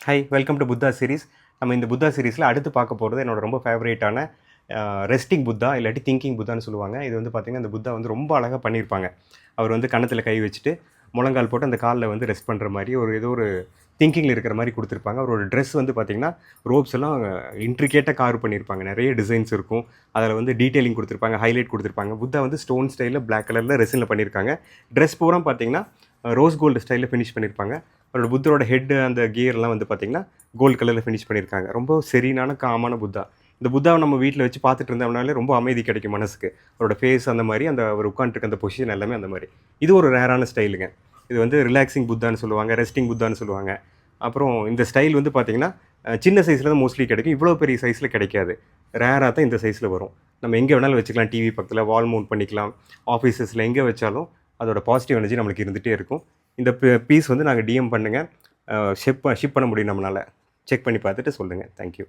High welcome to Buddha series. நம்ம இந்த புத்தா சீரிஸில் அடுத்து பார்க்க போகிறது என்னோட ரொம்ப ஃபேவரேட்டான ரெஸ்டிங் புத்தா இல்லாட்டி திங்கிங் புத்தான்னு சொல்லுவாங்க. இது வந்து பார்த்திங்கன்னா இந்த புத்தா வந்து ரொம்ப அழகாக பண்ணியிருப்பாங்க. அவர் வந்து கன்னத்தில் கை வச்சுட்டு முழங்கால் போட்டு அந்த காலில் வந்து ரெஸ்ட் பண்ணுற மாதிரி ஏதோ ஒரு திங்கிங்கில் இருக்கிற மாதிரி கொடுத்துருப்பாங்க. அவரோட ட்ரெஸ் வந்து பார்த்திங்கன்னா ரோப்ஸ் எல்லாம் இன்ட்ரிகேட்டாக கார் பண்ணியிருப்பாங்க. நிறைய டிசைன்ஸ் இருக்கும். அதில் வந்து டீட்டெயிலிங் கொடுத்துருப்பாங்க, ஹைலைட் கொடுத்துருப்பாங்க. புத்தா வந்து ஸ்டோன் ஸ்டைலில் பிளாக் கலரில் ரெசினில் பண்ணியிருக்காங்க. ட்ரெஸ் பூரா பார்த்திங்கன்னா ரோஸ் கோல்டு ஸ்டைலில் ஃபினிஷ் பண்ணியிருப்பாங்க. அவரோட புத்தரோட ஹெட்டு அந்த கியர்லாம் வந்து பார்த்திங்கன்னா கோல்டு கலரில் ஃபினிஷ் பண்ணியிருக்காங்க. ரொம்ப செரீனான காமான புத்தா. இந்த புத்தாவை நம்ம வீட்டில் வச்சு பார்த்துட்டு இருந்தோம்னாலே ரொம்ப அமைதி கிடைக்கும் மனசுக்கு. அவரோட ஃபேஸ் அந்த மாதிரி, அவர் உட்காந்துருக்க அந்த பொசிஷன் எல்லாமே அந்த மாதிரி. இது ஒரு ரேரான ஸ்டைலுங்க. இது வந்து ரிலாக்ஸிங் புத்தான்னு சொல்லுவாங்க, ரெஸ்டிங் புத்தான்னு சொல்லுவாங்க. அப்புறம் இந்த ஸ்டைல் வந்து பார்த்திங்கன்னா சின்ன சைஸில் தான் மோஸ்ட்லி கிடைக்கும். இவ்வளோ பெரிய சைஸில் கிடைக்காது. ரேராக தான் இந்த சைஸில் வரும். நம்ம எங்கே வேணாலும் வச்சுக்கலாம். டிவி பக்கத்தில் வால் மவுண்ட் பண்ணிக்கலாம். ஆஃபீஸஸில் எங்கே வச்சாலும் அதோட பாசிட்டிவ் எனர்ஜி நம்மளுக்கு இருந்துகிட்டே இருக்கும். இந்த பீஸ் வந்து நாங்கள் டிஎம் பண்ணுங்கள். ஷிப் பண்ண முடியும் நம்மளால். செக் பண்ணி பார்த்துட்டு சொல்லுங்கள். தேங்க்யூ.